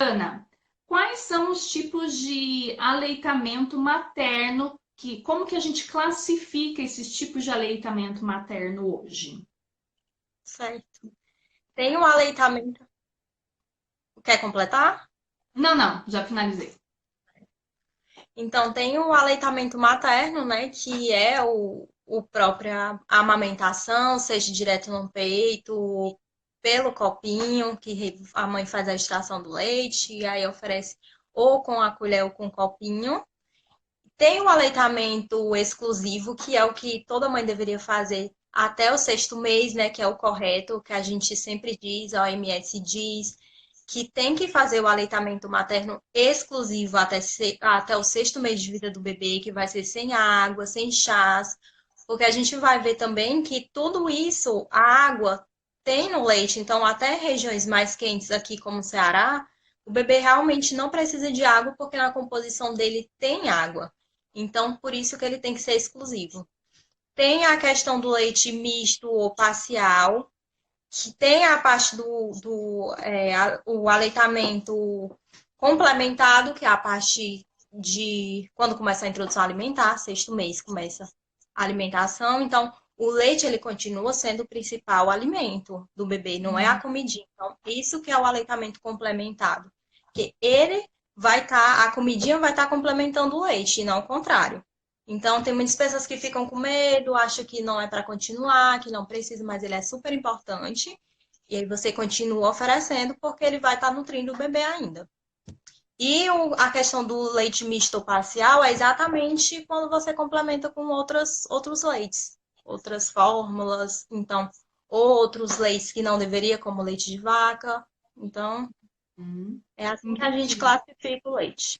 Ana, quais são os tipos de aleitamento materno como que a gente classifica esses tipos de aleitamento materno hoje? Certo. Tem o aleitamento. Quer completar? Não, não, já finalizei. Então, tem o aleitamento materno, né? Que é o própria amamentação, seja direto no peito, ou pelo copinho, que a mãe faz a extração do leite, e aí oferece ou com a colher ou com o copinho. Tem o aleitamento exclusivo, que é o que toda mãe deveria fazer até o sexto mês, né? Que é o correto, que a gente sempre diz, a OMS diz, que tem que fazer o aleitamento materno exclusivo até o sexto mês de vida do bebê, que vai ser sem água, sem chás, porque a gente vai ver também que tudo isso, a água tem no leite, então até regiões mais quentes aqui, como o Ceará, o bebê realmente não precisa de água, porque na composição dele tem água. Então, por isso que ele tem que ser exclusivo. Tem a questão do leite misto ou parcial, que tem a parte o aleitamento complementado, que é a parte de quando começa a introdução alimentar, sexto mês começa a alimentação. Então, o leite ele continua sendo o principal alimento do bebê, não é a comidinha. Então, isso que é o aleitamento complementado, que ele vai estar, a comidinha vai estar complementando o leite, e não o contrário. Então, tem muitas pessoas que ficam com medo, acham que não é para continuar, que não precisa, mas ele é super importante. E aí você continua oferecendo porque ele vai estar nutrindo o bebê ainda. E a questão do leite misto parcial é exatamente quando você complementa com outros leites, outras fórmulas, então, outros leites que não deveria, como leite de vaca. Então, Hum, é assim que a gente entendi. classifica o leite.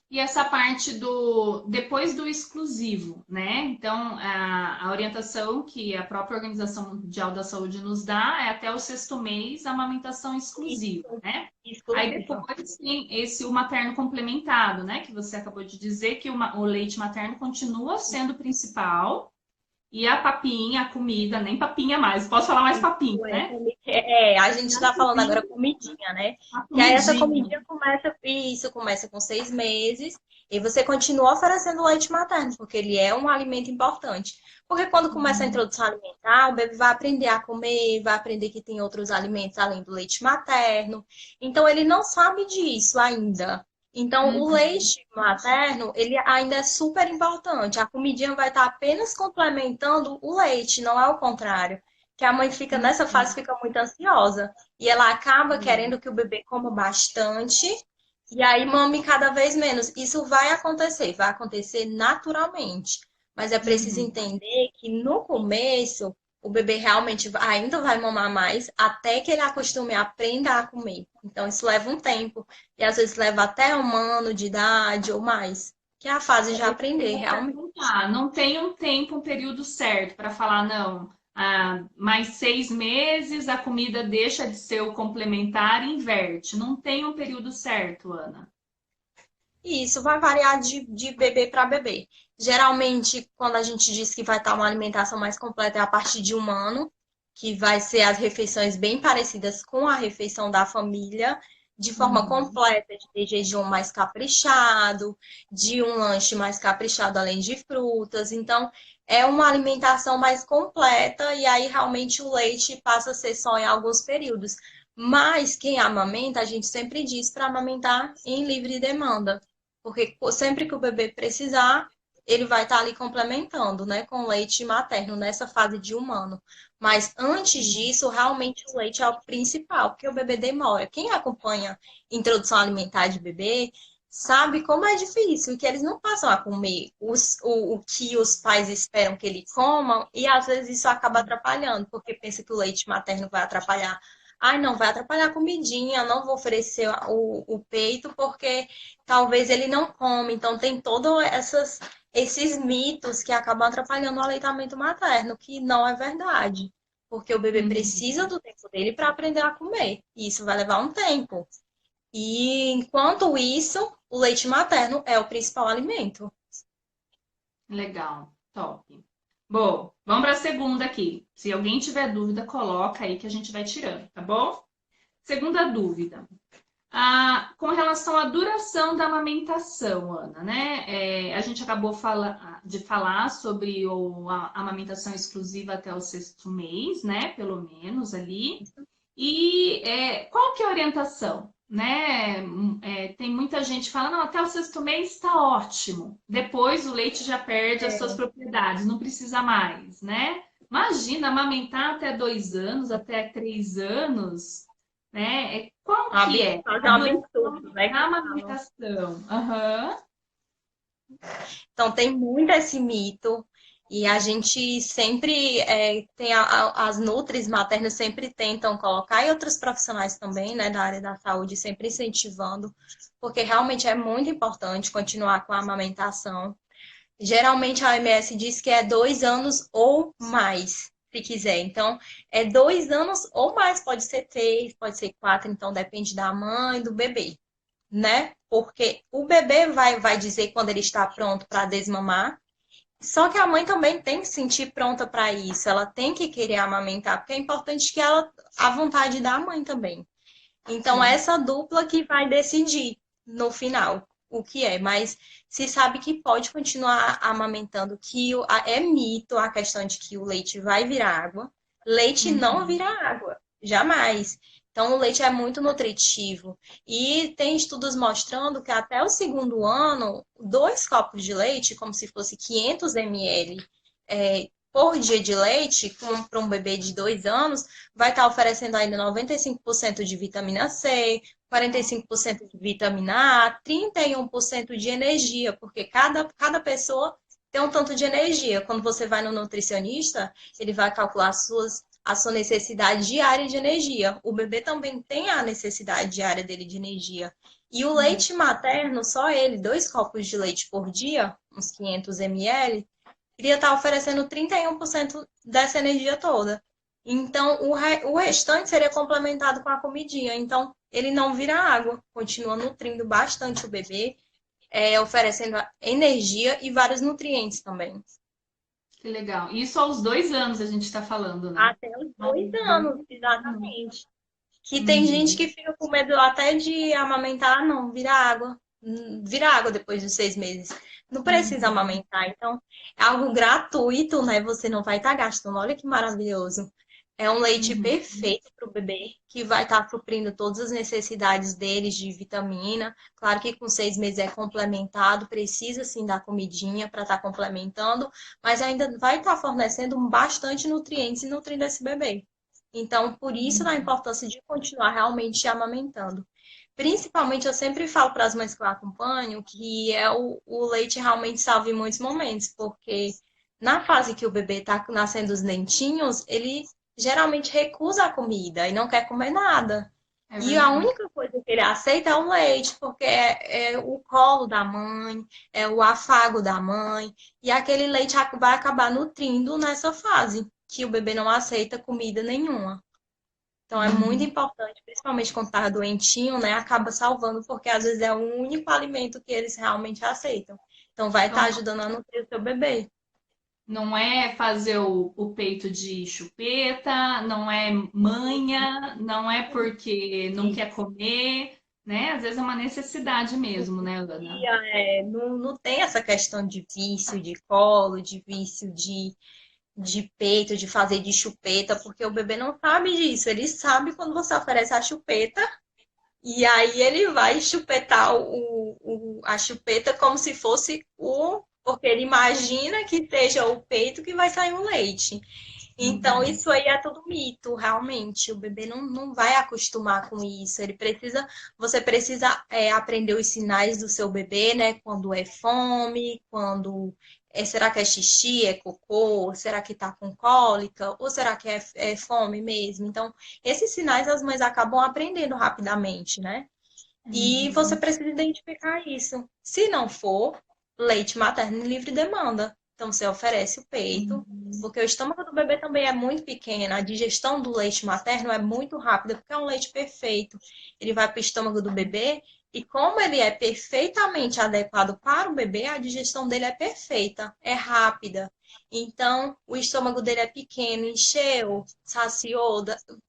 E essa parte do depois do exclusivo, né? Então, a orientação que a própria Organização Mundial da Saúde nos dá é até o sexto mês a amamentação exclusiva, Isso, né? Aí exclusiva. depois tem o materno complementado, né? Que você acabou de dizer que o leite materno continua sendo o principal e a papinha, a comida, nem papinha mais, posso falar mais papinha, né? A gente tá falando agora comidinha, né? A Que aí essa comidinha. comidinha começa com 6 meses, e você continua oferecendo leite materno, porque ele é um alimento importante. Porque quando começa a introdução alimentar, o bebê vai aprender a comer, vai aprender que tem outros alimentos além do leite materno. Então, ele não sabe disso ainda. Então, o Uhum. leite materno, ele ainda é super importante. A comidinha vai estar apenas complementando o leite, não é o contrário. Que a mãe fica nessa fase, fica muito ansiosa. E ela acaba Uhum. querendo que o bebê coma bastante e aí mame cada vez menos. Isso vai acontecer naturalmente. Mas é preciso Uhum. entender que no começo o bebê realmente ainda vai mamar mais até que ele acostume, aprenda a comer. Então isso leva um tempo. E às vezes leva até 1 ano de idade ou mais. Que é a fase de É isso que eu aprender, ia realmente. perguntar. Não tem um tempo, um período certo para falar, não. Mais 6 meses a comida deixa de ser o complementar e inverte. Não tem um período certo, Ana. E isso vai variar de bebê para bebê. Geralmente, quando a gente diz que vai estar uma alimentação mais completa, é a partir de 1 ano, que vai ser as refeições bem parecidas com a refeição da família, de forma Uhum. completa, de ter jejum mais caprichado, de um lanche mais caprichado, além de frutas. Então, é uma alimentação mais completa, e aí realmente o leite passa a ser só em alguns períodos. Mas quem amamenta, a gente sempre diz para amamentar em livre demanda. Porque sempre que o bebê precisar, ele vai estar ali complementando, né, com leite materno nessa fase de 1 ano. Mas antes disso, realmente o leite é o principal, porque o bebê demora. Quem acompanha introdução alimentar de bebê sabe como é difícil, que eles não passam a comer o que os pais esperam que ele comam, e às vezes isso acaba atrapalhando, porque pensa que o leite materno vai atrapalhar. Ai, não, vai atrapalhar a comidinha, não vou oferecer o peito, porque talvez ele não come. Então, tem todos esses mitos que acabam atrapalhando o aleitamento materno, que não é verdade. Porque o bebê precisa Uhum. do tempo dele para aprender a comer. E isso vai levar um tempo. E enquanto isso, o leite materno é o principal alimento. Legal, top. Bom, vamos para a segunda aqui. Se alguém tiver dúvida, coloca aí que a gente vai tirando, tá bom? Segunda dúvida. Com relação à duração da amamentação, Ana, né? A gente acabou de falar sobre a amamentação exclusiva até o sexto mês, né? Pelo menos ali. E qual que é a orientação? Né? Tem muita gente falando, não, até o sexto mês está ótimo. Depois o leite já perde as suas É propriedades, não precisa mais, né? Imagina amamentar até 2 anos, até 3 anos, né? Qual que é quase a um duração absurdo, né, da que falam. amamentação? Aham. Então, tem muito esse mito, e a gente sempre tem as nutris maternas sempre tentam colocar, e outros profissionais também, né, da área da saúde, sempre incentivando, porque realmente é muito importante continuar com a amamentação. Geralmente a OMS diz que é 2 anos ou mais, se quiser. Então, é 2 anos ou mais, pode ser 3, pode ser 4, então depende da mãe, do bebê, né? Porque o bebê vai dizer quando ele está pronto para desmamar. Só que a mãe também tem que se sentir pronta para isso. Ela tem que querer amamentar, porque é importante que ela a vontade da mãe também. Então, Sim. essa dupla que vai decidir no final o que é, mas se sabe que pode continuar amamentando, que é mito a questão de que o leite vai virar água. Leite não Uhum. vira água, jamais. Então, o leite é muito nutritivo. E tem estudos mostrando que até o segundo ano, 2 copos de leite, como se fosse 500 ml por dia de leite, para um bebê de 2 anos, vai estar oferecendo ainda 95% de vitamina C, 45% de vitamina A, 31% de energia, porque cada pessoa tem um tanto de energia. Quando você vai no nutricionista, ele vai calcular a sua necessidade diária de energia. O bebê também tem a necessidade diária dele de energia. E o Uhum. leite materno, só ele, 2 copos de leite por dia, uns 500 ml, iria estar oferecendo 31% dessa energia toda. Então, o restante seria complementado com a comidinha. Então, ele não vira água, continua nutrindo bastante o bebê, oferecendo energia e vários nutrientes também. Que legal. Isso aos 2 anos a gente está falando, né? Até os Aos 2 anos, 2 anos. exatamente. Que tem gente que Uhum. fica com medo até de amamentar, não, vira água. Vira água depois dos 6 meses. Não precisa Uhum. amamentar. Então, é algo gratuito, né? Você não vai estar gastando. Olha que maravilhoso. É um leite Uhum. perfeito para o bebê, que vai estar suprindo todas as necessidades deles de vitamina. Claro que com 6 meses é complementado, precisa sim dar comidinha para estar complementando, mas ainda vai estar fornecendo bastante nutrientes e nutrindo esse bebê. Então, por isso a Uhum. importância de continuar realmente amamentando. Principalmente, eu sempre falo para as mães que eu acompanho que o leite realmente salva em muitos momentos, porque na fase que o bebê está nascendo os dentinhos, ele geralmente recusa a comida e não quer comer nada. É E a verdade. única coisa que ele aceita é o leite, porque é o colo da mãe, é o afago da mãe, e aquele leite vai acabar nutrindo nessa fase, que o bebê não aceita comida nenhuma. Então é muito Uhum. importante, principalmente quando tá doentinho, né? Acaba salvando, porque às vezes é o único alimento que eles realmente aceitam. Então vai estar Então, ajudando a nutrir o seu bebê. não é fazer o peito de chupeta, não é manha, não é porque não quer comer, né? Às vezes é uma necessidade mesmo, né, E, Ana? não tem essa questão de vício de colo, de vício de peito, de fazer de chupeta, porque o bebê não sabe disso. Ele sabe quando você oferece a chupeta, e aí ele vai chupetar a chupeta como se fosse porque ele imagina que seja o peito que vai sair o leite. Então, Uhum. isso aí é tudo mito, realmente. O bebê não vai acostumar com isso. Você precisa aprender os sinais do seu bebê, né? Quando é fome, quando será que é xixi, é cocô, será que tá com cólica, ou será que é fome mesmo? Então, esses sinais as mães acabam aprendendo rapidamente, né? E você Uhum. precisa identificar isso. Se não for, leite materno em livre demanda. Então, você oferece o peito, Uhum. porque o estômago do bebê também é muito pequeno. A digestão do leite materno é muito rápida, porque é um leite perfeito. Ele vai para o estômago do bebê, e como ele é perfeitamente adequado para o bebê, a digestão dele é perfeita, é rápida. Então, o estômago dele é pequeno, encheu, saciou,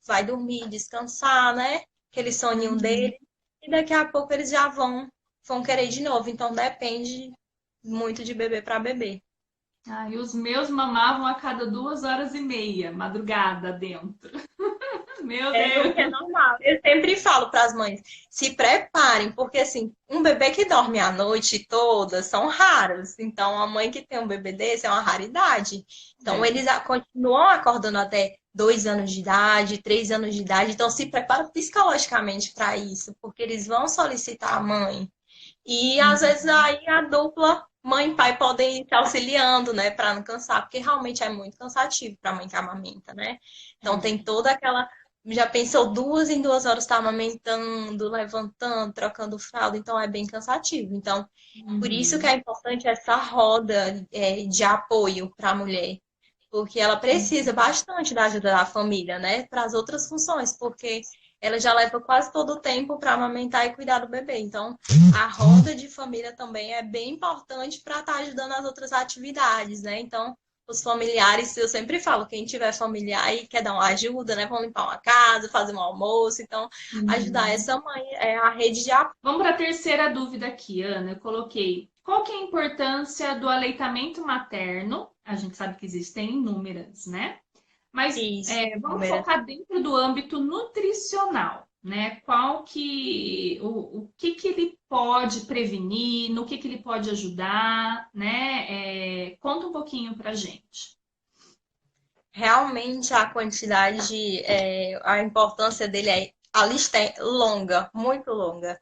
vai dormir, descansar, né? Aquele soninho Uhum. dele. e daqui a pouco eles já vão querer de novo. Então depende muito de bebê para bebê. Ah, e os meus mamavam a cada 2 horas e meia, madrugada dentro. Meu É o que é Deus! normal. Eu sempre falo para as mães, se preparem, porque assim, um bebê que dorme a noite toda são raros. Então, a mãe que tem um bebê desse é uma raridade. Então, É. eles continuam acordando até 2 anos de idade, 3 anos de idade. Então, se prepara psicologicamente para isso, porque eles vão solicitar a mãe. E às vezes Uhum. aí a dupla mãe e pai podem ir se auxiliando, né, para não cansar, porque realmente é muito cansativo para a mãe que amamenta, né? Então É. tem toda aquela. Já pensou 2 em 2 horas estar amamentando, levantando, trocando fralda, então é bem cansativo. Então, por isso que Uhum. é importante essa roda de apoio para a mulher, porque ela precisa bastante da ajuda da família, né, para as outras funções, porque ela já leva quase todo o tempo para amamentar e cuidar do bebê. Então, a roda de família também é bem importante para estar ajudando as outras atividades, né? Então, os familiares, eu sempre falo, quem tiver familiar e quer dar uma ajuda, né? Vão limpar uma casa, fazer um almoço, então ajudar Uhum. essa mãe é a rede de apoio. Vamos para a terceira dúvida aqui, Ana. Eu coloquei: qual que é a importância do aleitamento materno? A gente sabe que existem inúmeras, né? Mas vamos focar dentro do âmbito nutricional, né? O que que ele pode prevenir, no que ele pode ajudar, né? Conta um pouquinho pra gente. Realmente a quantidade, a importância dele a lista é longa, muito longa.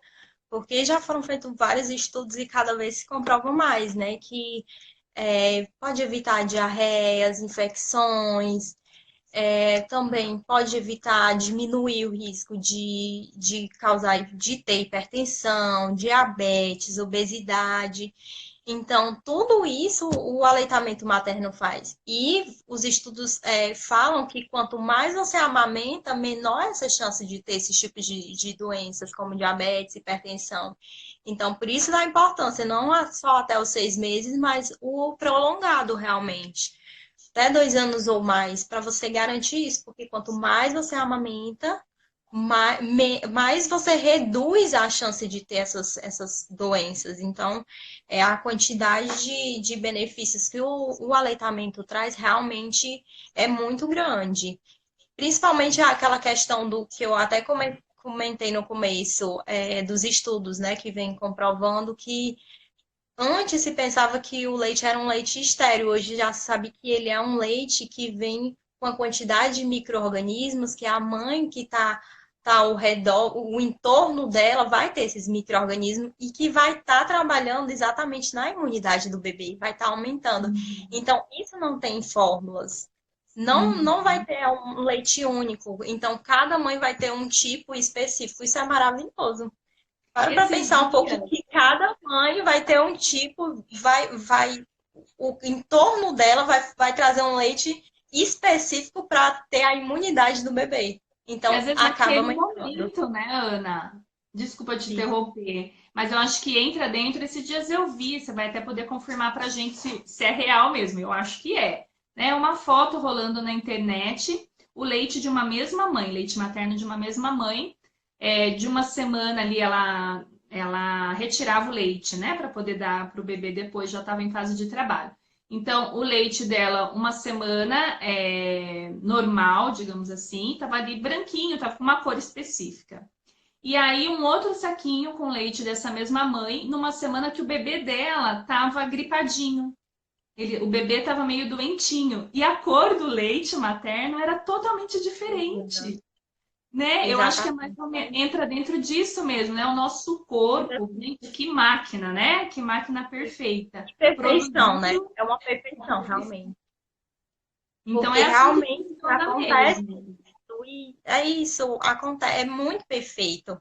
Porque já foram feitos vários estudos e cada vez se comprova mais, né? Que pode evitar diarreias, infecções, também pode evitar, diminuir o risco de causar, de ter hipertensão, diabetes, obesidade. Então, tudo isso o aleitamento materno faz. E os estudos falam que quanto mais você amamenta, menor essa chance de ter esses tipos de doenças, como diabetes, hipertensão. Então, por isso da importância, não só até os 6 meses, mas o prolongado realmente. Até 2 anos ou mais, para você garantir isso, porque quanto mais você amamenta, mais você reduz a chance de ter essas doenças. Então, a quantidade de benefícios que o aleitamento traz realmente é muito grande. Principalmente aquela questão do que eu até comentei no começo, dos estudos, né, que vem comprovando que antes se pensava que o leite era um leite estéril, hoje já se sabe que ele é um leite que vem com a quantidade de micro-organismos que a mãe que tá ao redor, o entorno dela vai ter esses micro-organismos e que vai estar trabalhando exatamente na imunidade do bebê, vai estar aumentando. Uhum. Então, isso não tem fórmulas. Não vai Uhum. ter um leite único. Então, cada mãe vai ter um tipo específico. Isso é maravilhoso. Para Esses pensar um pouco dias, que cada mãe vai ter um tipo, o entorno dela vai trazer um leite específico para ter a imunidade do bebê. e às Então, vezes acaba naquele aumentando. momento, né, Ana? Desculpa te Sim. interromper, mas eu acho que entra dentro. Esses dias eu vi, você vai até poder confirmar pra gente se é real mesmo. Eu acho que é. Né? Uma foto rolando na internet, o leite de uma mesma mãe, leite materno de uma mesma mãe, de uma semana ali ela retirava o leite, né, para poder dar para o bebê depois, já estava em fase de trabalho. Então, o leite dela, uma semana normal, digamos assim, estava ali branquinho, estava com uma cor específica. E aí, um outro saquinho com leite dessa mesma mãe, numa semana que o bebê dela estava gripadinho. O bebê estava meio doentinho. E a cor do leite materno era totalmente diferente. Né? Eu acho que é mais Exatamente. ou menos, entra dentro disso mesmo, né? O nosso corpo, gente, que máquina, né? Que máquina perfeita. Perfeição, né? Produzindo É uma uma perfeição, perfeição. realmente. Então Porque é assim que realmente funciona acontece mesmo. e é isso, acontece, é muito perfeito.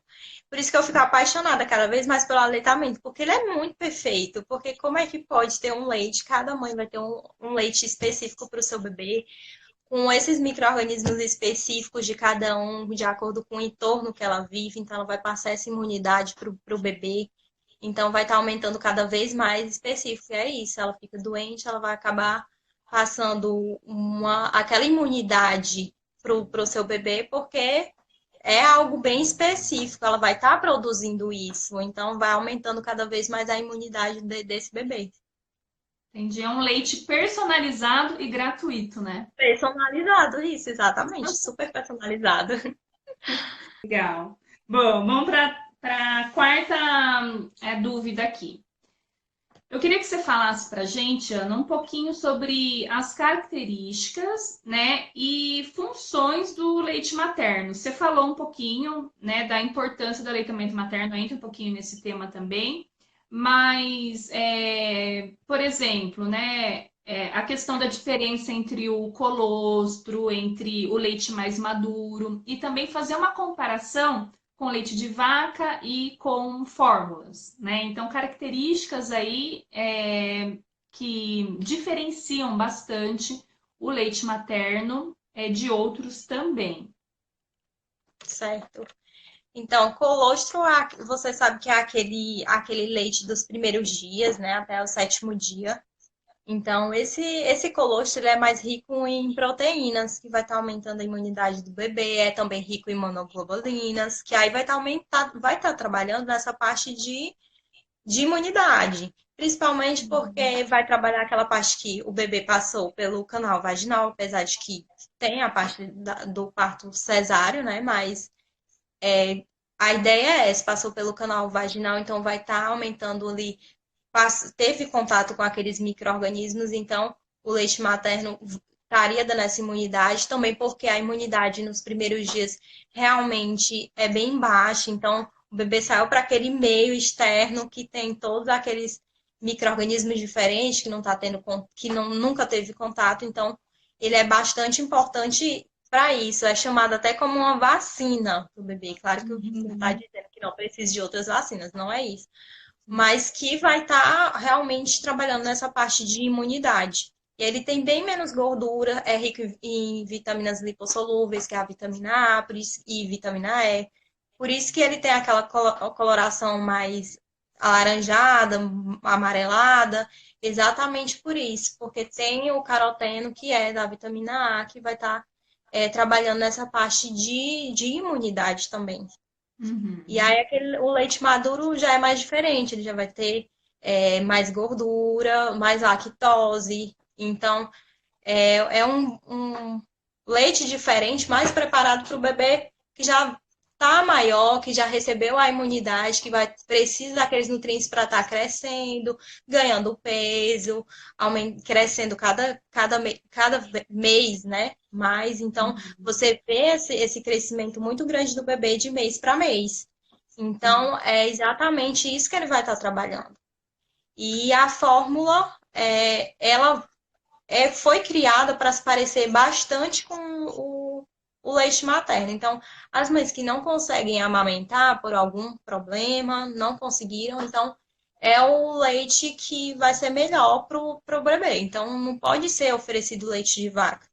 Por isso que eu fico apaixonada cada vez mais pelo aleitamento, porque ele é muito perfeito. Porque como é que pode ter um leite? Cada mãe vai ter um leite específico para o seu bebê, com esses micro-organismos específicos de cada um, de acordo com o entorno que ela vive. Então, ela vai passar essa imunidade para o bebê. Então, vai estar aumentando cada vez mais específico. E é isso, ela fica doente, ela vai acabar passando aquela imunidade para o seu bebê, porque é algo bem específico, ela vai estar produzindo isso, então vai aumentando cada vez mais a imunidade desse bebê. Entendi. É um leite personalizado e gratuito, né? Personalizado, isso, exatamente, super personalizado. Legal. Bom, vamos para a quarta dúvida aqui. Eu queria que você falasse para a gente, Ana, um pouquinho sobre as características, né, e funções do leite materno. Você falou um pouquinho, né, da importância do aleitamento materno, entra um pouquinho nesse tema também, mas, por exemplo, né, a questão da diferença entre o colostro, entre o leite mais maduro, e também fazer uma comparação com leite de vaca e com fórmulas, né? Então, características aí que diferenciam bastante o leite materno de outros também. Certo. Então, colostro, você sabe que é aquele leite dos primeiros dias, né, até o sétimo dia. Então, esse colostro ele é mais rico em proteínas, que vai estar aumentando a imunidade do bebê, é também rico em monoglobulinas, que aí vai estar trabalhando nessa parte de imunidade. Principalmente porque vai trabalhar aquela parte que o bebê passou pelo canal vaginal, apesar de que tem a parte do parto cesáreo, né? Mas a ideia é essa, passou pelo canal vaginal, então vai estar aumentando ali, teve contato com aqueles micro-organismos, então o leite materno estaria dando essa imunidade, também porque a imunidade nos primeiros dias realmente é bem baixa, então o bebê saiu para aquele meio externo que tem todos aqueles micro-organismos diferentes que não está tendo, que não, nunca teve contato, então ele é bastante importante para isso. É chamado até como uma vacina do bebê. Claro que você não está dizendo que não precisa de outras vacinas, não é isso. Mas que vai estar realmente trabalhando nessa parte de imunidade. E ele tem bem menos gordura, é rico em vitaminas lipossolúveis, que é a vitamina A e vitamina E. Por isso que ele tem aquela coloração mais alaranjada, amarelada, exatamente por isso, porque tem o caroteno, que é da vitamina A, que vai estar trabalhando nessa parte de imunidade também. E Uhum. aí o leite maduro já é mais diferente, ele já vai ter mais gordura, mais lactose. Então, é um leite diferente, mais preparado para o bebê que já está maior, que já recebeu a imunidade, que vai precisa daqueles nutrientes para estar crescendo, ganhando peso, crescendo cada mês, né? Mais. Então, Uhum. você vê esse crescimento muito grande do bebê de mês para mês. Sim. Então, é exatamente isso que ele vai estar trabalhando. E a fórmula, ela foi criada para se parecer bastante com o leite materno. Então, as mães que não conseguem amamentar por algum problema, não conseguiram, então é o leite que vai ser melhor para o bebê. Então, não pode ser oferecido leite de vaca,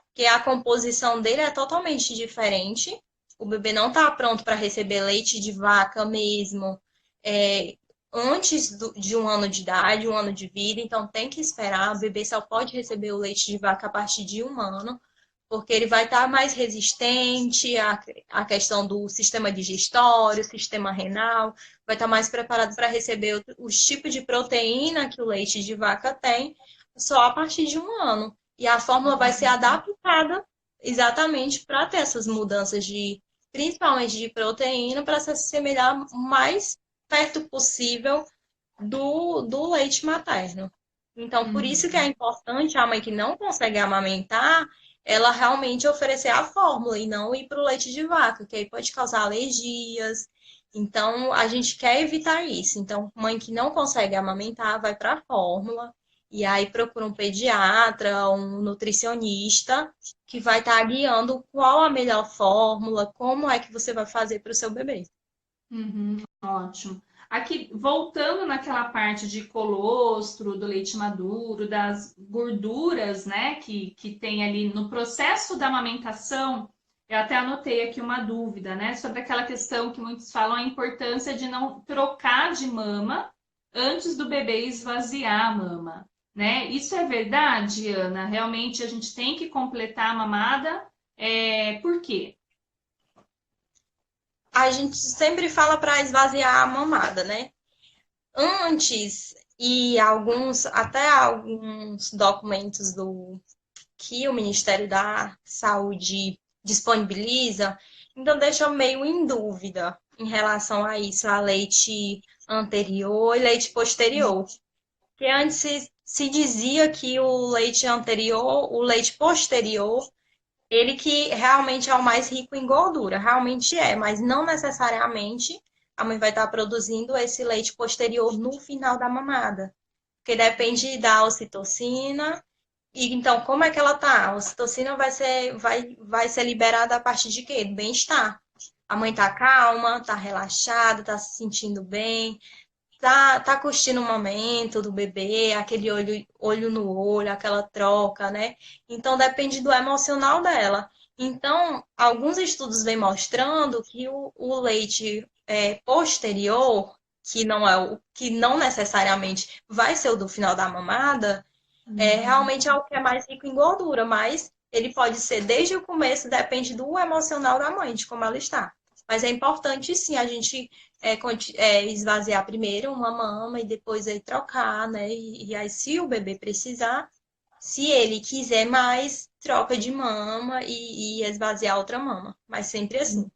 porque a composição dele é totalmente diferente. O bebê não está pronto para receber leite de vaca mesmo. É, antes de um ano de idade, um ano de vida, então tem que esperar. O bebê só pode receber o leite de vaca a partir de um ano, porque ele vai estar mais resistente à questão do sistema digestório, sistema renal, vai estar mais preparado para receber os tipos de proteína que o leite de vaca tem, só a partir de um ano. E a fórmula vai ser adaptada exatamente para ter essas mudanças principalmente de proteína, para se assemelhar mais perto possível do leite materno. Então, por isso que é Uhum. importante a mãe que não consegue amamentar, ela realmente oferecer a fórmula e não ir para o leite de vaca, que aí pode causar alergias. Então, a gente quer evitar isso. Então, mãe que não consegue amamentar, vai para a fórmula e aí procura um pediatra, um nutricionista que vai estar guiando qual a melhor fórmula, como é que você vai fazer para o seu bebê. Uhum, ótimo. Aqui, voltando naquela parte de colostro, do leite maduro, das gorduras, né, que tem ali no processo da amamentação, eu até anotei aqui uma dúvida, né, sobre aquela questão que muitos falam, a importância de não trocar de mama antes do bebê esvaziar a mama, né? Isso é verdade, Ana? Realmente a gente tem que completar a mamada? Por quê? a gente sempre fala para esvaziar a mamada, né? Antes, e até alguns documentos que o Ministério da Saúde disponibiliza, então deixa eu meio em dúvida em relação a isso, a leite anterior e leite posterior. Porque antes se dizia que o leite anterior, o leite posterior, ele que realmente é o mais rico em gordura, realmente é, mas não necessariamente a mãe vai estar produzindo esse leite posterior no final da mamada, porque depende da ocitocina. E então, como é que ela tá? A ocitocina vai ser liberada a partir de quê? Do bem-estar. A mãe tá calma, tá relaxada, tá se sentindo bem, tá curtindo o momento do bebê, aquele olho no olho, aquela troca, né? Então depende do emocional dela. Então, alguns estudos vêm mostrando que o leite posterior, que não necessariamente vai ser o do final da mamada, realmente é o que é mais rico em gordura, mas ele pode ser desde o começo, depende do emocional da mãe, de como ela está. Mas é importante sim a gente esvaziar primeiro uma mama e depois aí trocar, né? E aí, se o bebê precisar, se ele quiser mais, troca de mama e esvaziar outra mama. Mas sempre assim.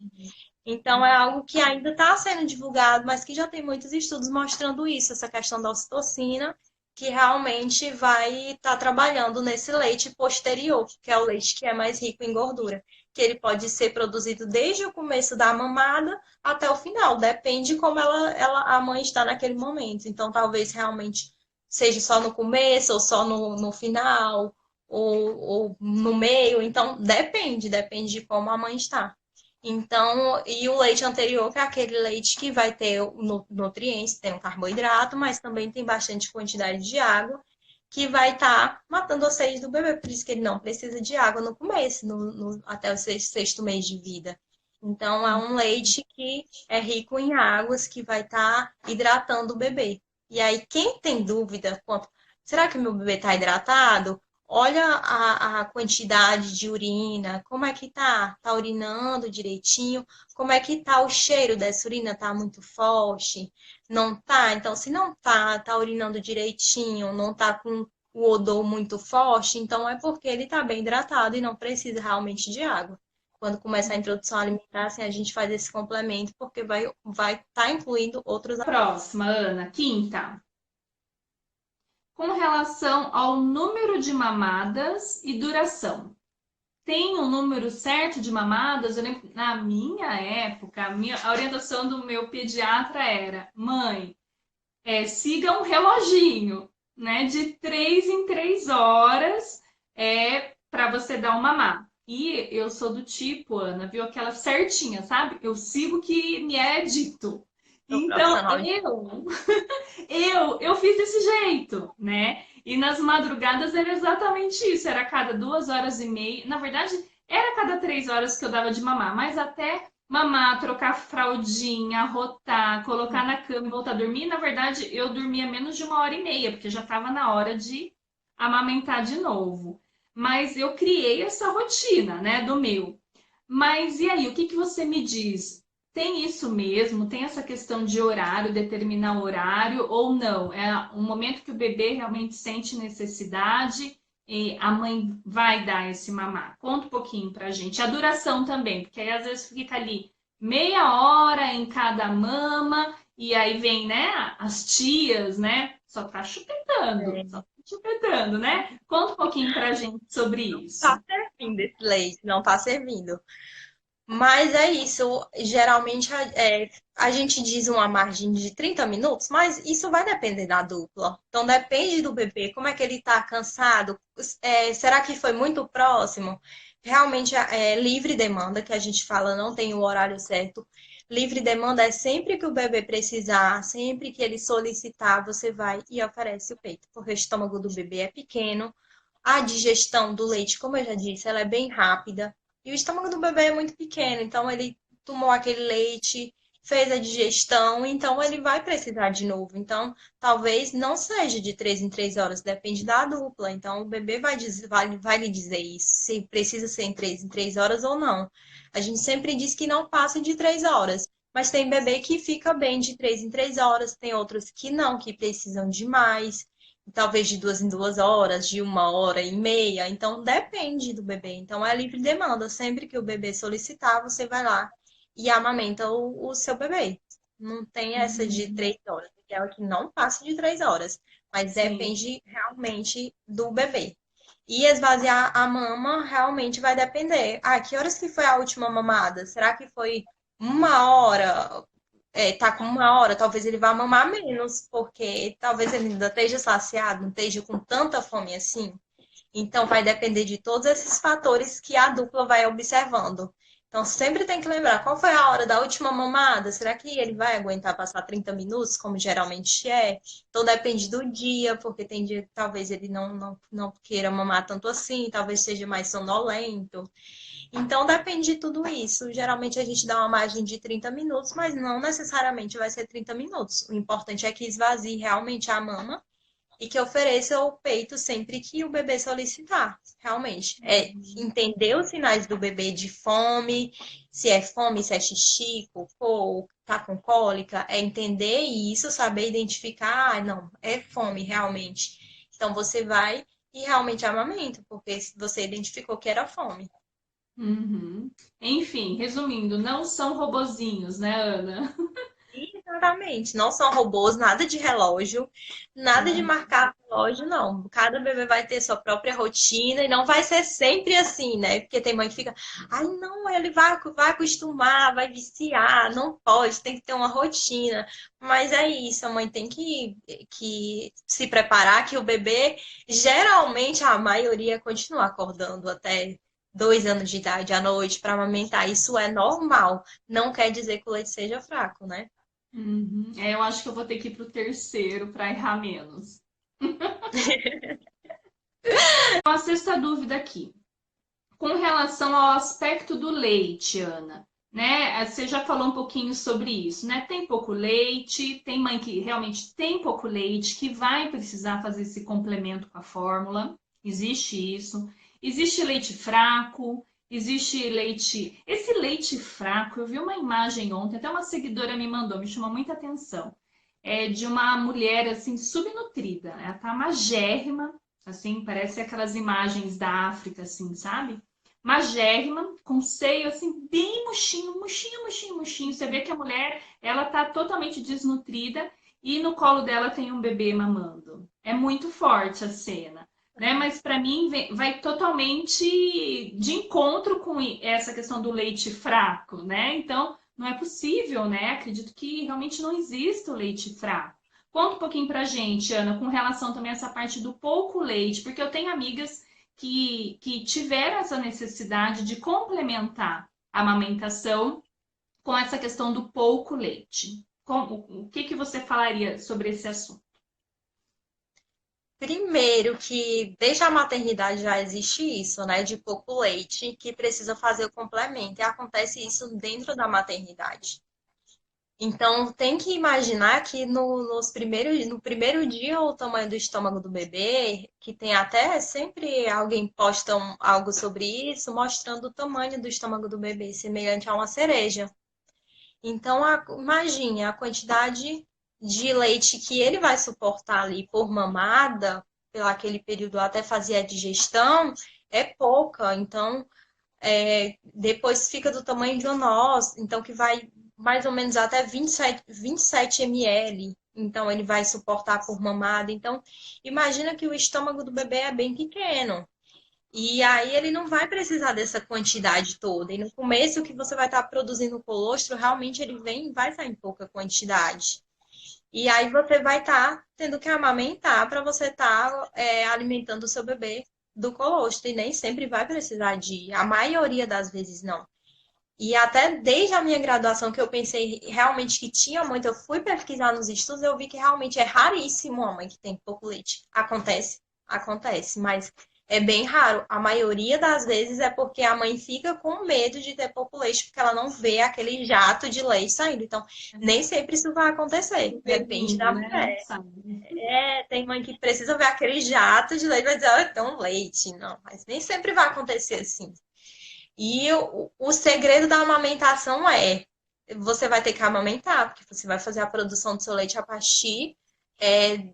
Então, é algo que ainda está sendo divulgado, mas que já tem muitos estudos mostrando isso, essa questão da ocitocina, que realmente vai estar trabalhando nesse leite posterior, que é o leite que é mais rico em gordura, que ele pode ser produzido desde o começo da mamada até o final, depende como a mãe está naquele momento. Então, talvez realmente seja só no começo, ou só no final, ou no meio. Então, depende de como a mãe está. Então, e o leite anterior, que é aquele leite que vai ter nutrientes, tem um carboidrato, mas também tem bastante quantidade de água, que vai estar matando a sede do bebê. Por isso que ele não precisa de água no começo, até o sexto mês de vida. Então, é um leite que é rico em águas, que vai estar hidratando o bebê. E aí, quem tem dúvida quanto, será que meu bebê está hidratado? Olha a quantidade de urina, como é que tá? Tá urinando direitinho? Como é que tá o cheiro dessa urina? Tá muito forte? Não tá? Então, se não tá urinando direitinho, não tá com o odor muito forte, então é porque ele tá bem hidratado e não precisa realmente de água. Quando começa a introdução alimentar, assim, a gente faz esse complemento porque vai tá incluindo outros. Próxima, Ana, quinta. Com relação ao número de mamadas e duração. Tem um número certo de mamadas? Eu lembro, na minha época, a orientação do meu pediatra era: mãe, siga um reloginho, né? De 3 em 3 horas para você dar um mamar. E eu sou do tipo, Ana, viu? Aquela certinha, sabe? Eu sigo o que me é dito. Então, Profissional. eu fiz desse jeito, né? E nas madrugadas era exatamente isso, era a cada 2 horas e meia. Na verdade, era a cada 3 horas que eu dava de mamar, mas até mamar, trocar fraldinha, rotar, colocar na cama e voltar a dormir, na verdade, eu dormia menos de 1 hora e meia, porque já estava na hora de amamentar de novo. Mas eu criei essa rotina, né, do meu. Mas e aí, o que que você me diz? Tem isso mesmo? Tem essa questão de horário, determinar horário ou não? É um momento que o bebê realmente sente necessidade e a mãe vai dar esse mamar. Conta um pouquinho pra gente. A duração também, porque aí às vezes fica ali meia hora em cada mama e aí vem, né, as tias, né? Só tá chupetando, né? Conta um pouquinho pra gente sobre Tá isso. servindo esse leite, não tá servindo. Mas é isso. Geralmente a gente diz uma margem de 30 minutos, mas isso vai depender da dupla. Então depende do bebê, como é que ele está cansado. Será que foi muito próximo? Realmente é livre demanda, que a gente fala, não tem o horário certo. Livre demanda é sempre que o bebê precisar, sempre que ele solicitar, você vai e oferece o peito, porque o estômago do bebê é pequeno. A digestão do leite, como eu já disse, ela é bem rápida. E o estômago do bebê é muito pequeno, então ele tomou aquele leite, fez a digestão, então ele vai precisar de novo. Então, talvez não seja de 3 em 3 horas, depende da dupla. Então, o bebê vai lhe dizer isso, se precisa ser em 3 em 3 horas ou não. A gente sempre diz que não passa de 3 horas. Mas tem bebê que fica bem de 3 em 3 horas, tem outros que não, que precisam de mais, talvez de 2 em 2 horas, de 1 hora e meia. Então, depende do bebê. Então, é livre demanda. Sempre que o bebê solicitar, você vai lá e amamenta o seu bebê. Não tem essa de Uhum. 3 horas. É o que não passa de 3 horas. Mas Sim. depende realmente do bebê. E esvaziar a mama realmente vai depender. Ah, que horas que foi a última mamada? Será que foi 1 hora? Tá com 1 hora, talvez ele vá mamar menos, porque talvez ele ainda esteja saciado, não esteja com tanta fome assim. Então, vai depender de todos esses fatores que a dupla vai observando. Então, sempre tem que lembrar qual foi a hora da última mamada. Será que ele vai aguentar passar 30 minutos, como geralmente é? Então, depende do dia, porque tem dia que talvez ele não queira mamar tanto assim, talvez seja mais sonolento. Então, depende de tudo isso. Geralmente, a gente dá uma margem de 30 minutos, mas não necessariamente vai ser 30 minutos. O importante é que esvazie realmente a mama e que ofereça o peito sempre que o bebê solicitar, realmente. É Uhum. entender os sinais do bebê de fome, se é xixi, cocô, tá com cólica, é entender isso, saber identificar, ah, não, é fome realmente. Então você vai e realmente amamenta, porque você identificou que era fome. Uhum. Enfim, resumindo, não são robozinhos, né, Ana? Exatamente. Não são robôs, nada de relógio, nada de Ah, marcar relógio, não. Cada bebê vai ter sua própria rotina e não vai ser sempre assim, né? Porque tem mãe que fica, ai, não, ele vai acostumar, vai viciar, não pode, tem que ter uma rotina. Mas é isso, a mãe tem que se preparar que o bebê, geralmente, a maioria continua acordando até 2 anos de idade à noite para amamentar. Isso é normal. Não quer dizer que o leite seja fraco, né? uhum. Eu acho que eu vou ter que ir pro terceiro para errar menos. Uma sexta dúvida aqui. Com relação ao aspecto do leite, Ana, né? Você já falou um pouquinho sobre isso, né? Tem pouco leite, tem mãe que realmente tem pouco leite, que vai precisar fazer esse complemento com a fórmula. Existe isso. Existe leite fraco, existe leite. Esse leite fraco, eu vi uma imagem ontem, até uma seguidora me mandou, me chamou muita atenção. É de uma mulher assim subnutrida, ela tá magérrima, assim, parece aquelas imagens da África, assim, sabe? Magérrima, com seio assim, bem murchinho, murchinho, murchinho, murchinho. Você vê que a mulher, ela tá totalmente desnutrida e no colo dela tem um bebê mamando. É muito forte a cena, né? Mas para mim vai totalmente de encontro com essa questão do leite fraco, né? Então, não é possível, né? Acredito que realmente não existe o leite fraco. Conta um pouquinho pra gente, Ana, com relação também a essa parte do pouco leite, porque eu tenho amigas que tiveram essa necessidade de complementar a amamentação com essa questão do pouco leite. O que você falaria sobre esse assunto? Primeiro que desde a maternidade já existe isso, né, de pouco leite, que precisa fazer o complemento, e acontece isso dentro da maternidade. Então, tem que imaginar que no primeiro dia o tamanho do estômago do bebê, que tem até sempre alguém posta algo sobre isso, mostrando o tamanho do estômago do bebê, semelhante a uma cereja. Então, imagine a quantidade de leite que ele vai suportar ali por mamada, pelo aquele período até fazer a digestão, é pouca. Então, depois fica do tamanho de um nós, então que vai mais ou menos até 27 ml. Então, ele vai suportar por mamada. Então, imagina que o estômago do bebê é bem pequeno. E aí ele não vai precisar dessa quantidade toda. E no começo, o que você vai estar produzindo colostro, realmente ele vai estar em pouca quantidade. E aí você vai estar tendo que amamentar para você estar alimentando o seu bebê do colostro. E nem sempre vai precisar de, a maioria das vezes não. E até desde a minha graduação, que eu pensei realmente que tinha muito, eu fui pesquisar nos estudos, eu vi que realmente é raríssimo uma mãe que tem pouco leite. Acontece, acontece, mas é bem raro. A maioria das vezes é porque a mãe fica com medo de ter pouco leite, porque ela não vê aquele jato de leite saindo. Então, nem sempre isso vai acontecer. Depende Bebindo, da né? mulher. Sabe? Tem mãe que precisa ver aquele jato de leite e vai dizer, é tão leite. Não, mas nem sempre vai acontecer assim. E o segredo da amamentação você vai ter que amamentar, porque você vai fazer a produção do seu leite a partir é,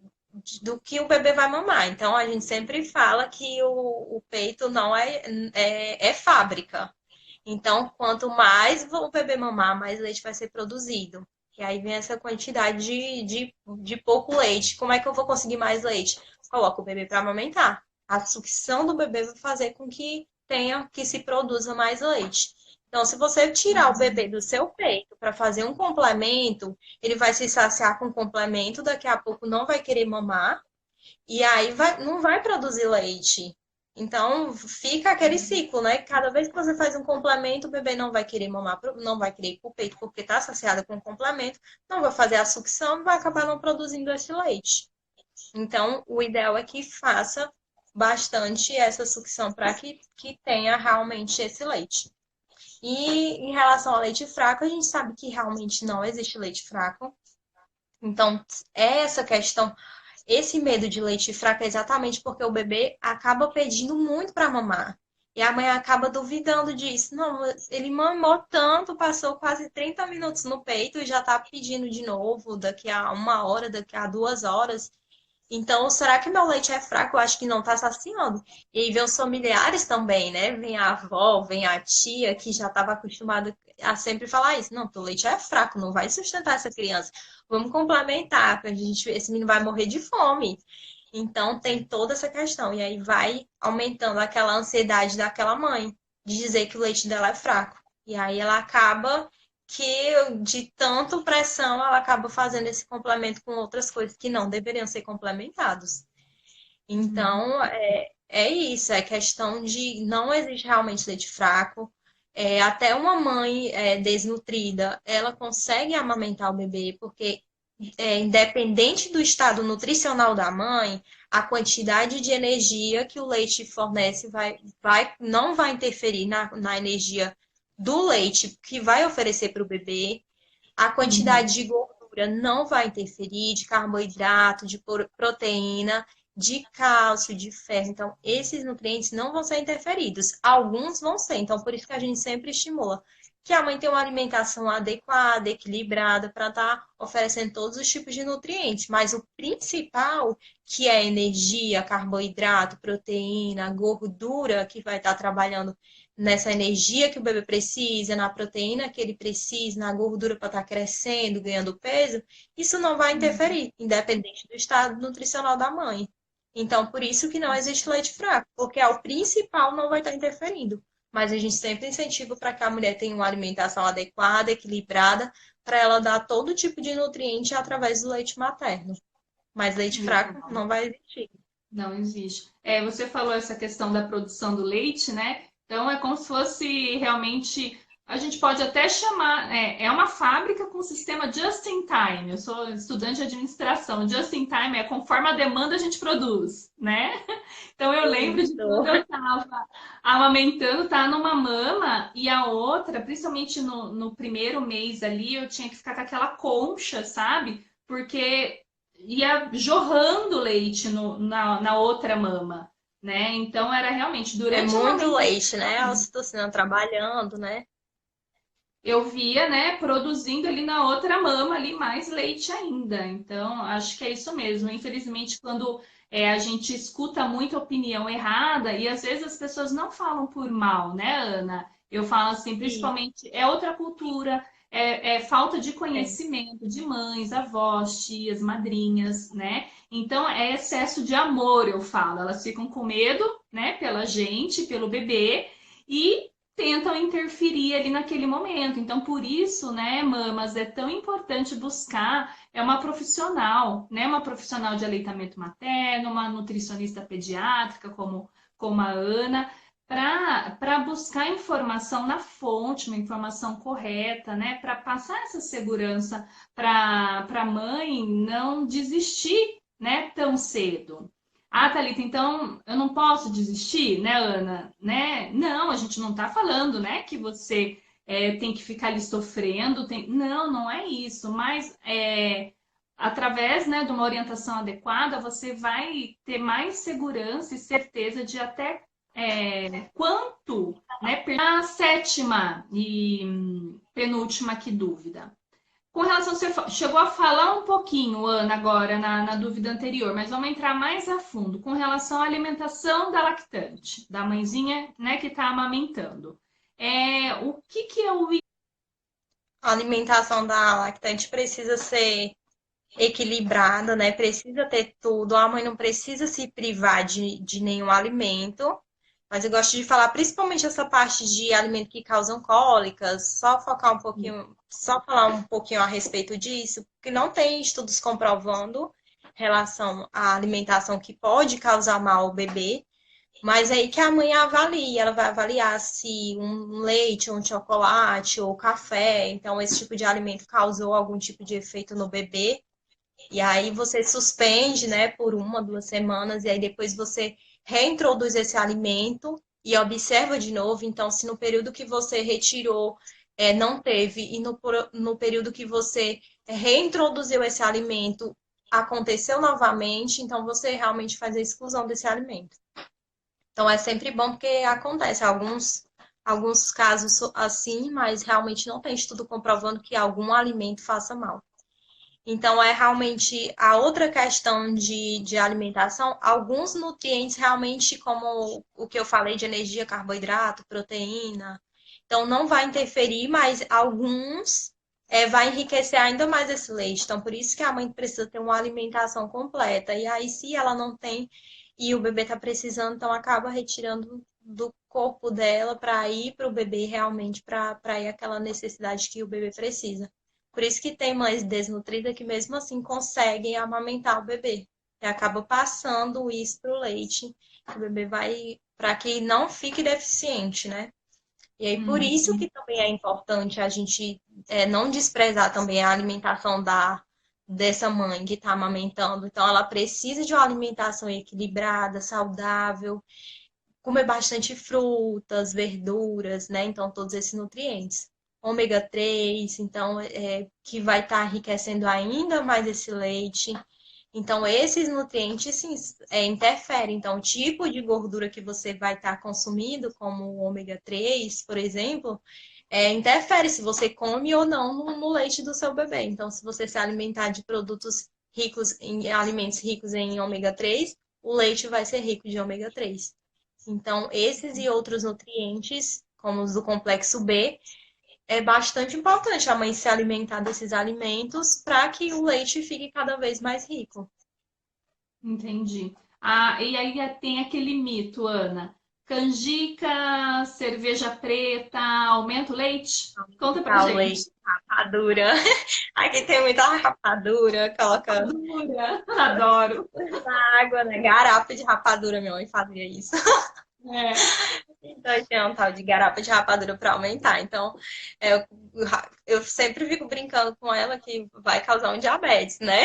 do que o bebê vai mamar. Então, a gente sempre fala que o peito não é fábrica. Então, quanto mais o bebê mamar, mais leite vai ser produzido. E aí vem essa quantidade de pouco leite. Como é que eu vou conseguir mais leite? Coloco o bebê para amamentar. A sucção do bebê vai fazer com que se produza mais leite. Então, se você tirar o bebê do seu peito para fazer um complemento, ele vai se saciar com o complemento, daqui a pouco não vai querer mamar, e aí não vai produzir leite. Então, fica aquele ciclo, né? Cada vez que você faz um complemento, o bebê não vai querer mamar, não vai querer ir pro peito porque está saciado com o complemento, não vai fazer a sucção, vai acabar não produzindo esse leite. Então, o ideal é que faça bastante essa sucção para que tenha realmente esse leite. E em relação ao leite fraco, a gente sabe que realmente não existe leite fraco. Então, essa questão, esse medo de leite fraco é exatamente porque o bebê acaba pedindo muito para mamar. E a mãe acaba duvidando disso. Não, ele mamou tanto, passou quase 30 minutos no peito e já está pedindo de novo, daqui a 1 hora, daqui a 2 horas. Então, será que meu leite é fraco? Eu acho que não está saciando. E aí vem os familiares também, né? Vem a avó, vem a tia, que já estava acostumada a sempre falar isso. Não, teu leite é fraco, não vai sustentar essa criança. Vamos complementar, porque esse menino vai morrer de fome. Então, tem toda essa questão. E aí vai aumentando aquela ansiedade daquela mãe de dizer que o leite dela é fraco. E aí ela acaba que de tanto pressão ela acaba fazendo esse complemento com outras coisas que não deveriam ser complementados. Então, é isso, é questão de não existe realmente leite fraco. Até uma mãe desnutrida, ela consegue amamentar o bebê, porque independente do estado nutricional da mãe, a quantidade de energia que o leite fornece não vai interferir na energia do leite que vai oferecer para o bebê. A quantidade de gordura não vai interferir, de carboidrato, de proteína, de cálcio, de ferro. Então, esses nutrientes não vão ser interferidos. Alguns vão ser. Então, por isso que a gente sempre estimula que a mãe tenha uma alimentação adequada, equilibrada, para estar oferecendo todos os tipos de nutrientes. Mas o principal, que é energia, carboidrato, proteína, gordura, que vai estar trabalhando nessa energia que o bebê precisa, na proteína que ele precisa, na gordura para estar crescendo, ganhando peso, isso não vai interferir, independente do estado nutricional da mãe. Então, por isso que não existe leite fraco, porque o principal não vai estar interferindo. Mas a gente sempre incentiva para que a mulher tenha uma alimentação adequada, equilibrada, para ela dar todo tipo de nutriente através do leite materno. Mas leite fraco não vai existir. Não existe. Você falou essa questão da produção do leite, né? Então é como se fosse realmente. A gente pode até chamar. É uma fábrica com sistema just in time. Eu sou estudante de administração. Just in time é conforme a demanda a gente produz, né? Então eu lembro de quando eu estava amamentando, tá numa mama e a outra, principalmente no primeiro mês ali, eu tinha que ficar com aquela concha, sabe? Porque ia jorrando leite na outra mama, né? Então era realmente É durante a muito amamentação, leite, né? A ocitocina trabalhando, né? eu via, né, produzindo ali na outra mama ali mais leite ainda. Então, acho que é isso mesmo. Infelizmente, quando a gente escuta muita opinião errada, e às vezes as pessoas não falam por mal, né, Ana? Eu falo assim, Sim. principalmente, é outra cultura, é falta de É. conhecimento de mães, avós, tias, madrinhas, né? Então, é excesso de amor, eu falo. Elas ficam com medo, né, pela gente, pelo bebê, e tentam interferir ali naquele momento. Então, por isso, né, mamas, é tão importante buscar uma profissional, né, uma profissional de aleitamento materno, uma nutricionista pediátrica, como a Ana, para buscar informação na fonte, uma informação correta, né, para passar essa segurança para a mãe não desistir, né, tão cedo. Ah, Thalita, então eu não posso desistir, né, Ana? Né? Não, a gente não está falando, né, que você tem que ficar ali sofrendo. Não, não é isso. Mas através, né, de uma orientação adequada, você vai ter mais segurança e certeza de até quanto, né? A sétima e penúltima aqui dúvida. Com relação, você chegou a falar um pouquinho, Ana, agora na dúvida anterior, mas vamos entrar mais a fundo com relação à alimentação da lactante, da mãezinha, né, que está amamentando. O que que eu A alimentação da lactante precisa ser equilibrada, né? Precisa ter tudo. A mãe não precisa se privar de nenhum alimento. Mas eu gosto de falar principalmente essa parte de alimento que causam cólicas, só focar um pouquinho, só falar um pouquinho a respeito disso, porque não tem estudos comprovando relação à alimentação que pode causar mal ao bebê. Mas é aí que a mãe avalia, ela vai avaliar se um leite, um chocolate ou café, então esse tipo de alimento causou algum tipo de efeito no bebê. E aí você suspende, né, por 1, 2 semanas, e aí depois você reintroduz esse alimento e observa de novo. Então, se no período que você retirou não teve, e no período que você reintroduziu esse alimento aconteceu novamente, então você realmente faz a exclusão desse alimento. Então é sempre bom porque acontece alguns casos assim, mas realmente não tem estudo comprovando que algum alimento faça mal. Então, é realmente a outra questão de alimentação, alguns nutrientes realmente, como o que eu falei de energia, carboidrato, proteína, então não vai interferir, mas alguns vai enriquecer ainda mais esse leite. Então, por isso que a mãe precisa ter uma alimentação completa. E aí, se ela não tem e o bebê está precisando, então acaba retirando do corpo dela para ir para o bebê realmente, para ir aquela necessidade que o bebê precisa. Por isso que tem mães desnutridas que mesmo assim conseguem amamentar o bebê. E acaba passando isso para o leite. O bebê vai para que não fique deficiente, né? E aí por isso que também é importante a gente não desprezar também a alimentação dessa mãe que está amamentando. Então ela precisa de uma alimentação equilibrada, saudável, comer bastante frutas, verduras, né? Então, todos esses nutrientes. Ômega 3, então, que vai estar enriquecendo ainda mais esse leite. Então, esses nutrientes, sim, interferem. Então, o tipo de gordura que você vai estar consumindo, como o ômega 3, por exemplo, interfere se você come ou não no leite do seu bebê. Então, se você se alimentar de produtos ricos em alimentos ricos em ômega 3, o leite vai ser rico de ômega 3. Então, esses e outros nutrientes, como os do complexo B, é bastante importante a mãe se alimentar desses alimentos para que o leite fique cada vez mais rico. entendi. Ah, e aí tem aquele mito, Ana. Canjica, cerveja preta, aumenta o leite? Conta pra Tá, o leite, gente. rapadura. Aqui tem muita rapadura, coloca Dura. Adoro. na água, né? Garapa de rapadura, minha mãe fazia isso. É. Então, tem um tal de garapa de rapadura para aumentar. Então, eu, eu sempre fico brincando com ela que vai causar um diabetes, né?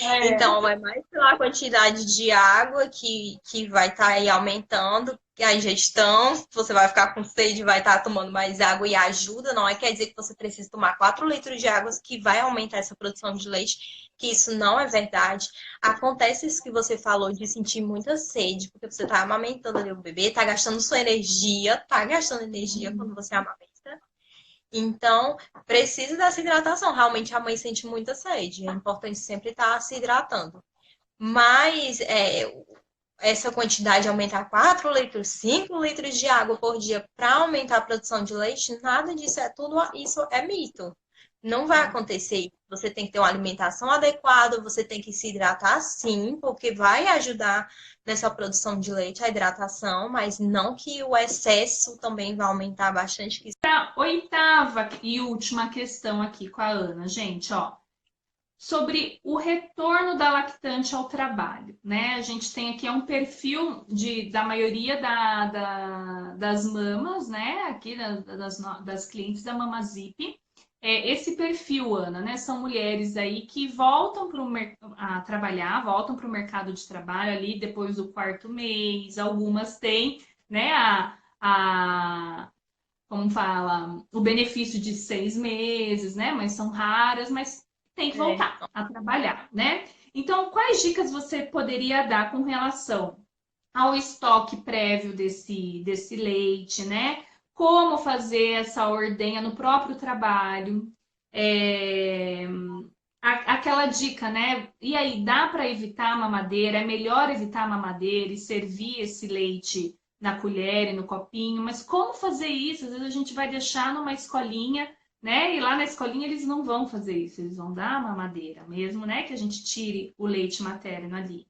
É. Então, é mais pela quantidade de água que vai estar aí aumentando a ingestão. Você vai ficar com sede, vai estar tomando mais água e ajuda. Não é quer dizer que você precisa tomar 4 litros de água que vai aumentar essa produção de leite, que isso não é verdade. Acontece isso que você falou de sentir muita sede, porque você está amamentando ali o bebê, está gastando sua energia, está gastando energia quando você amamenta. Então, precisa dessa hidratação. Realmente a mãe sente muita sede. É importante sempre estar se hidratando. Mas essa quantidade aumentar 4 litros, 5 litros de água por dia para aumentar a produção de leite, nada disso isso é mito. Não vai acontecer. Você tem que ter uma alimentação adequada, você tem que se hidratar sim, porque vai ajudar nessa produção de leite, a hidratação, mas não que o excesso também vai aumentar bastante. Oitava e última questão aqui com a Ana, gente, ó. Sobre o retorno da lactante ao trabalho, né? A gente tem aqui um perfil da maioria das mamas, né? Aqui das clientes da Mamazip. esse perfil, Ana, né? São mulheres aí que voltam a trabalhar, voltam para o mercado de trabalho ali depois do quarto mês. Algumas têm, né, como fala, o benefício de 6 meses, né? Mas são raras, mas tem que É. voltar a trabalhar, né? Então, quais dicas você poderia dar com relação ao estoque prévio desse leite, né? Como fazer essa ordenha no próprio trabalho? É, aquela dica, né? E aí, dá para evitar a mamadeira? É melhor evitar a mamadeira e servir esse leite na colher e no copinho, mas como fazer isso? Às vezes a gente vai deixar numa escolinha, né? E lá na escolinha eles não vão fazer isso, eles vão dar a mamadeira mesmo, né? Que a gente tire o leite materno ali.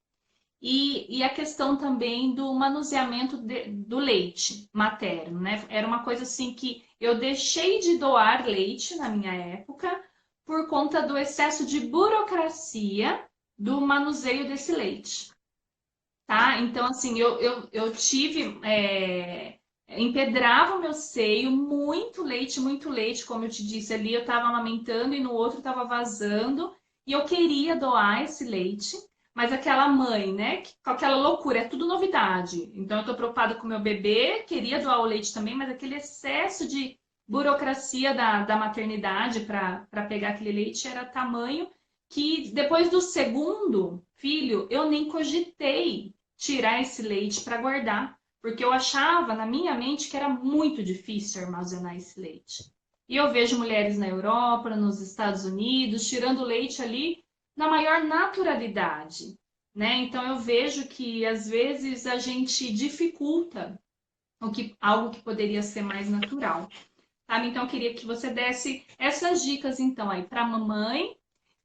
E a questão também do manuseamento do leite materno, né? Era uma coisa assim que eu deixei de doar leite na minha época por conta do excesso de burocracia do manuseio desse leite, tá? Então, assim, eu tive. Empedrava o meu seio, muito leite, como eu te disse ali, eu estava amamentando e no outro estava vazando, e eu queria doar esse leite, mas aquela mãe, né, com aquela loucura, é tudo novidade. Então, eu estou preocupada com o meu bebê, queria doar o leite também, mas aquele excesso de burocracia da maternidade para pegar aquele leite era tamanho que depois do segundo filho, eu nem cogitei tirar esse leite para guardar, porque eu achava na minha mente que era muito difícil armazenar esse leite. E eu vejo mulheres na Europa, nos Estados Unidos, tirando leite ali na maior naturalidade, né? Então eu vejo que às vezes a gente dificulta algo que poderia ser mais natural. Sabe? Então eu queria que você desse essas dicas então aí para a mamãe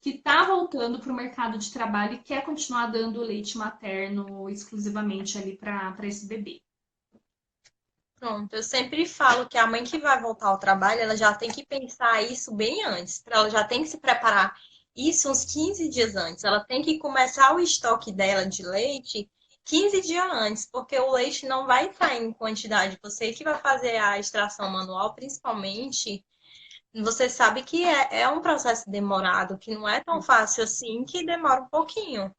que está voltando para o mercado de trabalho e quer continuar dando leite materno exclusivamente ali para esse bebê. Pronto, eu sempre falo que a mãe que vai voltar ao trabalho, ela já tem que pensar isso bem antes, ela já tem que se preparar isso uns 15 dias antes. Ela tem que começar o estoque dela de leite 15 dias antes, porque o leite não vai estar em quantidade. Você que vai fazer a extração manual, principalmente, você sabe que é um processo demorado, que não é tão fácil assim, que demora um pouquinho.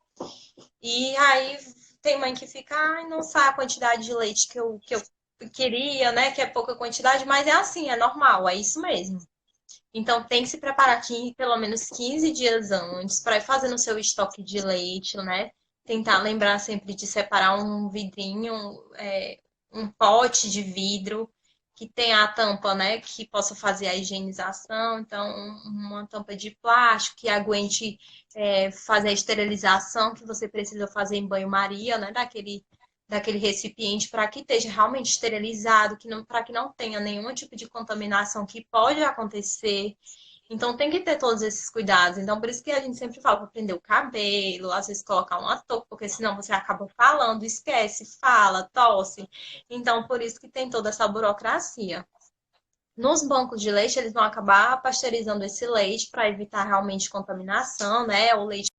E aí tem mãe que fica, ai, não sabe a quantidade de leite que eu queria, né? Que é pouca quantidade, mas é assim, é normal, é isso mesmo. Então tem que se preparar aqui pelo menos 15 dias antes para ir fazendo o seu estoque de leite, né? Tentar lembrar sempre de separar um vidrinho, um pote de vidro que tenha a tampa, né? Que possa fazer a higienização. Então, uma tampa de plástico que aguente fazer a esterilização que você precisa fazer em banho-maria, né? Daquele recipiente para que esteja realmente esterilizado, para que não tenha nenhum tipo de contaminação que pode acontecer. Então tem que ter todos esses cuidados. Então, por isso que a gente sempre fala para prender o cabelo, às vezes colocar uma touca, porque senão você acaba falando, esquece, fala, tosse. Então, por isso que tem toda essa burocracia. Nos bancos de leite, eles vão acabar pasteurizando esse leite para evitar realmente contaminação, né? O leite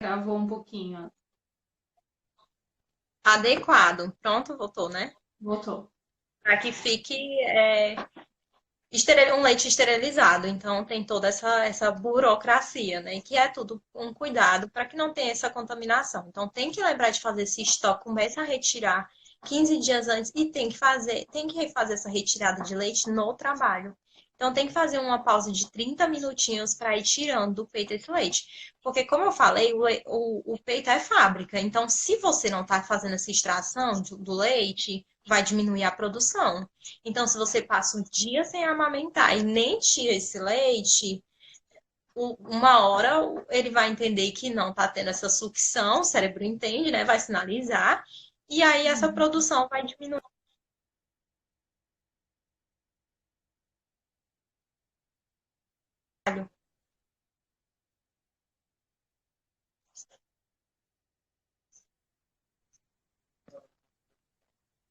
Travou um pouquinho, ó. adequado. Pronto, voltou, né? Voltou. Para que fique um leite esterilizado. Então, tem toda essa burocracia, né? Que é tudo um cuidado para que não tenha essa contaminação. Então, tem que lembrar de fazer esse estoque, começa a retirar 15 dias antes e tem que refazer essa retirada de leite no trabalho. Então, tem que fazer uma pausa de 30 minutinhos para ir tirando do peito esse leite. Porque, como eu falei, o peito é fábrica. Então, se você não está fazendo essa extração do leite, vai diminuir a produção. Então, se você passa um dia sem amamentar e nem tira esse leite, uma hora ele vai entender que não está tendo essa sucção, o cérebro entende, né? Vai sinalizar, e aí essa produção vai diminuir.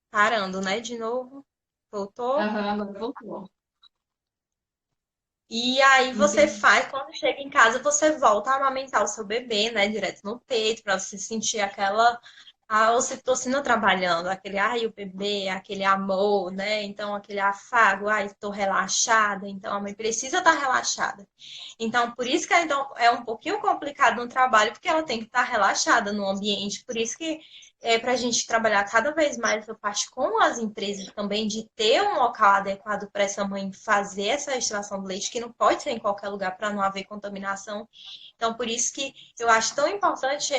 Parando, né? De novo. Voltou. Aham, agora voltou. E aí você Entendi. faz, quando chega em casa, você volta a amamentar o seu bebê, né? Direto no peito, para você sentir a ocitocina trabalhando, aquele ai, o bebê, aquele amor, né? Então, aquele afago, ai, estou relaxada, então a mãe precisa estar relaxada. Então, por isso que então, é um pouquinho complicado no trabalho, porque ela tem que estar relaxada no ambiente. Por isso que é para a gente trabalhar cada vez mais essa parte com as empresas também, de ter um local adequado para essa mãe fazer essa extração do leite, que não pode ser em qualquer lugar para não haver contaminação. Então, por isso que eu acho tão importante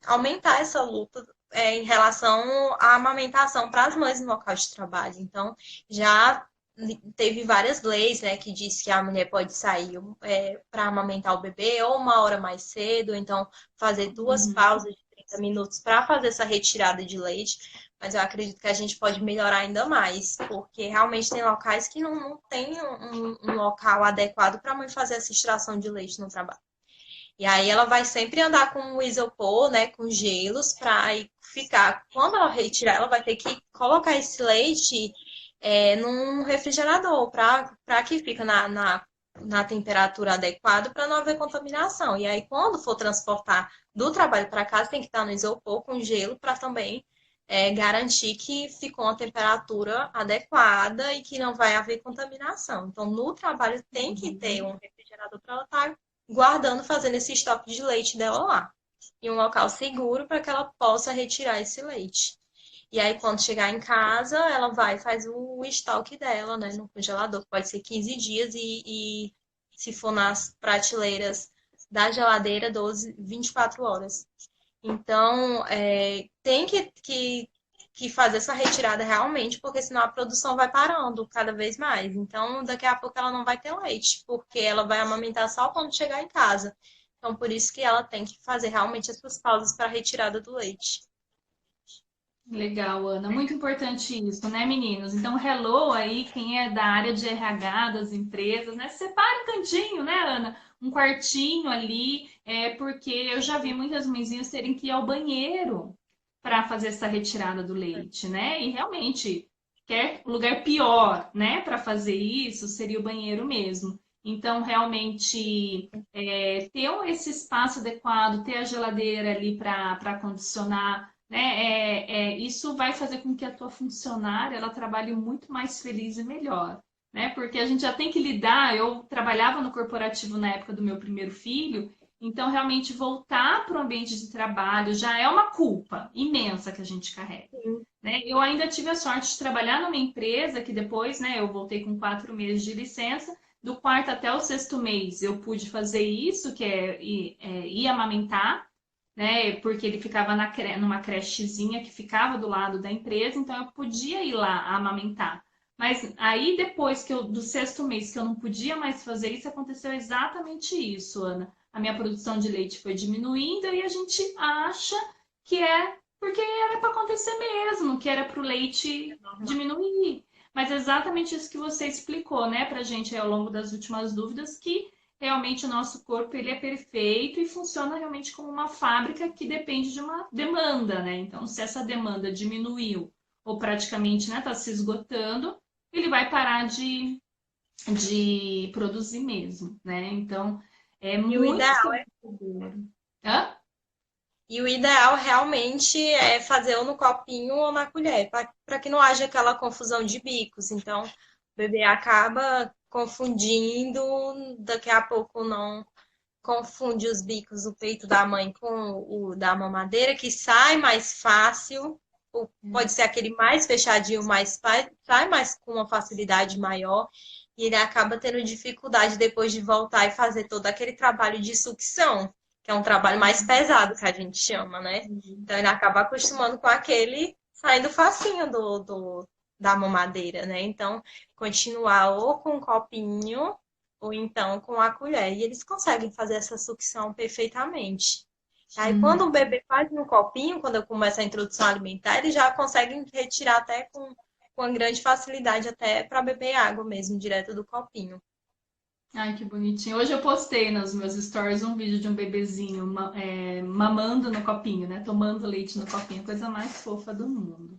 aumentar essa luta em relação à amamentação para as mães no local de trabalho. Então, já teve várias leis, né, que diz que a mulher pode sair para amamentar o bebê ou uma hora mais cedo, ou então fazer duas Uhum. pausas de 30 minutos para fazer essa retirada de leite. Mas eu acredito que a gente pode melhorar ainda mais, porque realmente tem locais que não tem um local adequado para a mãe fazer essa extração de leite no trabalho. E aí ela vai sempre andar com o isopor, né, com gelos, para ficar. Quando ela retirar, ela vai ter que colocar esse leite num refrigerador, para que fica na temperatura adequada para não haver contaminação. E aí, quando for transportar do trabalho para casa, tem que estar no isopor com gelo para também garantir que ficou uma temperatura adequada e que não vai haver contaminação. Então, no trabalho tem que ter Uhum. um refrigerador para ela estar guardando, fazendo esse estoque de leite dela lá. Em um local seguro para que ela possa retirar esse leite. E aí, quando chegar em casa, ela vai e faz o estoque dela, né, no congelador. Pode ser 15 dias e se for nas prateleiras da geladeira, 24 horas. Então, tem que fazer essa retirada realmente, porque senão a produção vai parando cada vez mais. Então, daqui a pouco ela não vai ter leite, porque ela vai amamentar só quando chegar em casa. Então, por isso que ela tem que fazer realmente essas pausas para a retirada do leite. Legal, Ana. Muito importante isso, né, meninos? Então, hello aí, quem é da área de RH das empresas, né? Separa um cantinho, né, Ana? Um quartinho ali, porque eu já vi muitas mãezinhas terem que ir ao banheiro para fazer essa retirada do leite, né? E realmente, quer lugar pior, né, para fazer isso seria o banheiro mesmo. Então, realmente, ter esse espaço adequado, ter a geladeira ali para condicionar, né? Isso vai fazer com que a tua funcionária ela trabalhe muito mais feliz e melhor, né? Porque a gente já tem que lidar. Eu trabalhava no corporativo na época do meu primeiro filho, então realmente voltar para o ambiente de trabalho já é uma culpa imensa que a gente carrega. Sim. Né? Eu ainda tive a sorte de trabalhar numa empresa que depois, né, eu voltei com 4 meses de licença. Do quarto até o sexto mês eu pude fazer isso, que é ir amamentar, né? Porque ele ficava numa crechezinha que ficava do lado da empresa, então eu podia ir lá amamentar. Mas aí depois do sexto mês que eu não podia mais fazer isso, aconteceu exatamente isso, Ana. A minha produção de leite foi diminuindo e a gente acha que é porque era para acontecer mesmo, que era para o leite diminuir. Mas é exatamente isso que você explicou, né, para a gente aí ao longo das últimas dúvidas, que realmente o nosso corpo ele é perfeito e funciona realmente como uma fábrica que depende de uma demanda, né? Então, se essa demanda diminuiu ou praticamente, né, está se esgotando, ele vai parar de produzir mesmo, né? Então, é E o muito ideal, esclarecedor. Hã? e o ideal realmente é fazer ou no copinho ou na colher, para que não haja aquela confusão de bicos. Então, o bebê acaba confundindo, daqui a pouco não confunde os bicos do peito da mãe com o da mamadeira, que sai mais fácil, ou pode ser aquele mais fechadinho, mas sai mais com uma facilidade maior, e ele acaba tendo dificuldade depois de voltar e fazer todo aquele trabalho de sucção, que é um trabalho mais pesado que a gente chama, né? Então ele acaba acostumando com aquele saindo facinho da mamadeira, né? Então, continuar ou com um copinho ou então com a colher. E eles conseguem fazer essa sucção perfeitamente. Aí, quando Uhum. o bebê faz no copinho, quando eu começo a introdução alimentar, eles já conseguem retirar até com uma grande facilidade, até para beber água mesmo, direto do copinho. Ai, que bonitinho. Hoje eu postei nos meus stories um vídeo de um bebezinho mamando no copinho, né? Tomando leite no copinho, coisa mais fofa do mundo.